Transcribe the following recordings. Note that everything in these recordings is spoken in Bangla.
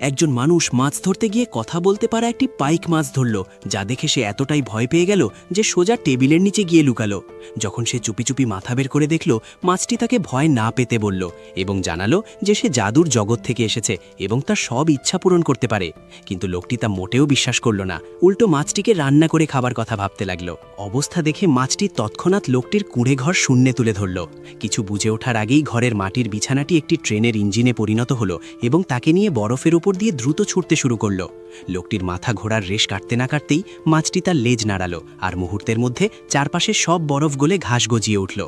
একজন মানুষ মাছ ধরতে গিয়ে কথা বলতে পারা একটি পাইক মাছ ধরল, যা দেখে সে এতটাই ভয় পেয়ে গেল যে সোজা টেবিলের নিচে গিয়ে লুকালো। যখন সে চুপি চুপি মাথা বের করে দেখল, মাছটি তাকে ভয় না পেতে বলল এবং জানালো যে সে জাদুর জগৎ থেকে এসেছে এবং তার সব ইচ্ছা পূরণ করতে পারে। কিন্তু লোকটি তা মোটেও বিশ্বাস করল না, উল্টো মাছটিকে রান্না করে খাবার কথা ভাবতে লাগলো। অবস্থা দেখে মাছটি তৎক্ষণাৎ লোকটির কুঁড়ে ঘর শূন্যে তুলে ধরল। কিছু বুঝে ওঠার আগেই ঘরের মাটির বিছানাটি একটি ট্রেনের ইঞ্জিনে পরিণত হলো এবং তাকে নিয়ে বরফের উপর দিয়ে দ্রুত ছুটতে শুরু করলো। লোকটির মাথা ঘোড়ার রেশ কাটতে না কাটতেই মাছটি তার লেজ নাড়ালো, আর মুহূর্তের মধ্যে চারপাশে সব বরফ গলে ঘাস গজিয়ে উঠল।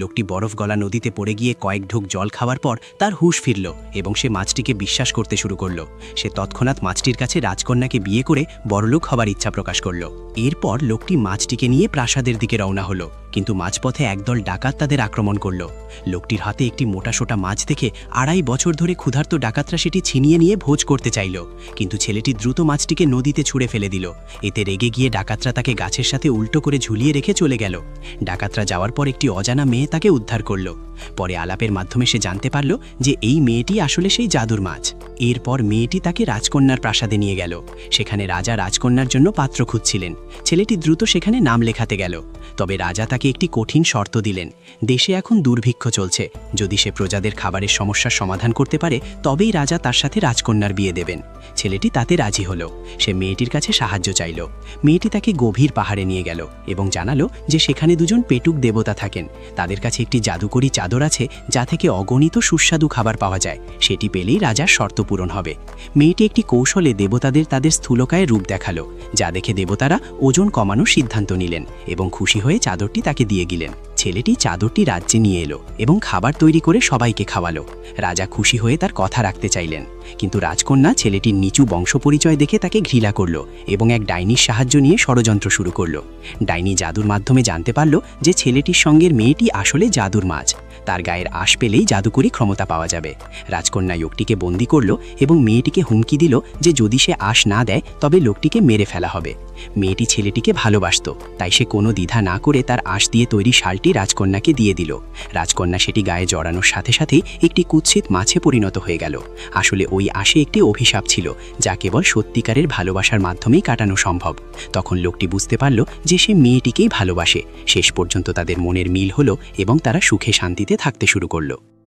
লোকটি বরফ গলা নদীতে পড়ে গিয়ে কয়েক ঢোক জল খাওয়ার পর তার হুঁশ ফিরল এবং সে মাছটিকে বিশ্বাস করতে শুরু করলো। সে তৎক্ষণাৎ মাছটির কাছে রাজকন্যাকে বিয়ে করে বড়লোক হবার ইচ্ছা প্রকাশ করল। এরপর লোকটি মাছটিকে নিয়ে প্রাসাদের দিকে রওনা হলো, কিন্তু মাঝপথে একদল ডাকাত তাদের আক্রমণ করল। লোকটির হাতে একটি মোটাসোটা মাছ দেখে 2.5 বছর ধরে ক্ষুধার্ত ডাকাতরা সেটি ছিনিয়ে নিয়ে ভোজ করতে চাইল, কিন্তু ছেলেটি দ্রুত মাছটিকে নদীতে ছুঁড়ে ফেলে দিল। এতে রেগে গিয়ে ডাকাতরা তাকে গাছের সাথে উল্টো করে ঝুলিয়ে রেখে চলে গেল। ডাকাতরা যাওয়ার পর একটি অজানা মেয়ে তাকে উদ্ধার করল। পরে আলাপের মাধ্যমে সে জানতে পারল যে এই মেয়েটি আসলে সেই জাদুর মাছ। এরপর মেয়েটি তাকে রাজকন্যার প্রাসাদে নিয়ে গেল। সেখানে রাজা রাজকন্যার জন্য পাত্র খুঁজছিলেন। ছেলেটি দ্রুত সেখানে নাম লেখাতে গেল, তবে রাজা তাকে একটি কঠিন শর্ত দিলেন। দেশে এখন দুর্ভিক্ষ চলছে, যদি সে প্রজাদের খাবারের সমস্যার সমাধান করতে পারে তবেই রাজা তার সাথে রাজকন্যার বিয়ে দেবেন। ছেলেটি তাতে রাজি হলো। সে মেয়েটির কাছে সাহায্য চাইল। মেয়েটি তাকে গভীর পাহাড়ে নিয়ে গেল এবং জানালো যে সেখানে দুজন পেটুক দেবতা থাকেন। তাদের কাছে একটি জাদুকরী চাদর আছে যা থেকে অগণিত সুস্বাদু খাবার পাওয়া যায়। সেটি পেলেই রাজার শর্ত পূরণ হবে। মেয়েটি একটি কৌশলে দেবতাদের তাদের স্থূলকায় রূপ দেখালো, যা দেখে দেবতারা ওজন কমানোর সিদ্ধান্ত নিলেন এবং খুশি হয়ে চাদরটি তাকে দিয়ে গেলেন। ছেলেটি চাদরটি রাজ্যে নিয়ে এলো এবং খাবার তৈরি করে সবাইকে খাওয়ালো। রাজা খুশি হয়ে তার কথা রাখতে চাইলেন, কিন্তু রাজকন্যা ছেলেটির নিচু বংশপরিচয় দেখে তাকে ঘৃণা করল এবং এক ডাইনির সাহায্য নিয়ে ষড়যন্ত্র শুরু করল। ডাইনি জাদুর মাধ্যমে জানতে পারল যে ছেলেটির সঙ্গের মেয়েটি আসলে জাদুর মাছ। তার গায়ের আশ পেলেই জাদুকরী ক্ষমতা পাওয়া যাবে। রাজকন্যা লোকটিকে বন্দি করল এবং মেয়েটিকে হুমকি দিল যে যদি সে আশ না দেয় তবে লোকটিকে মেরে ফেলা হবে। মেয়েটি ছেলেটিকে ভালোবাসত, তাই সে কোনো দ্বিধা না করে তার আশ দিয়ে তৈরি শালটি রাজকন্যাকে দিয়ে দিল। রাজকন্যা সেটি গায়ে জড়ানোর সাথে সাথেই একটি কুৎসিত মাছে পরিণত হয়ে গেল। আসলে ওই আশে একটি অভিশাপ ছিল, যা কেবল সত্যিকারের ভালোবাসার মাধ্যমেই কাটানো সম্ভব। তখন লোকটি বুঝতে পারল যে সে মেয়েটিকেই ভালোবাসে। শেষ পর্যন্ত তাদের মনের মিল হলো এবং তারা সুখে শান্তিতে থাকতে শুরু করলো।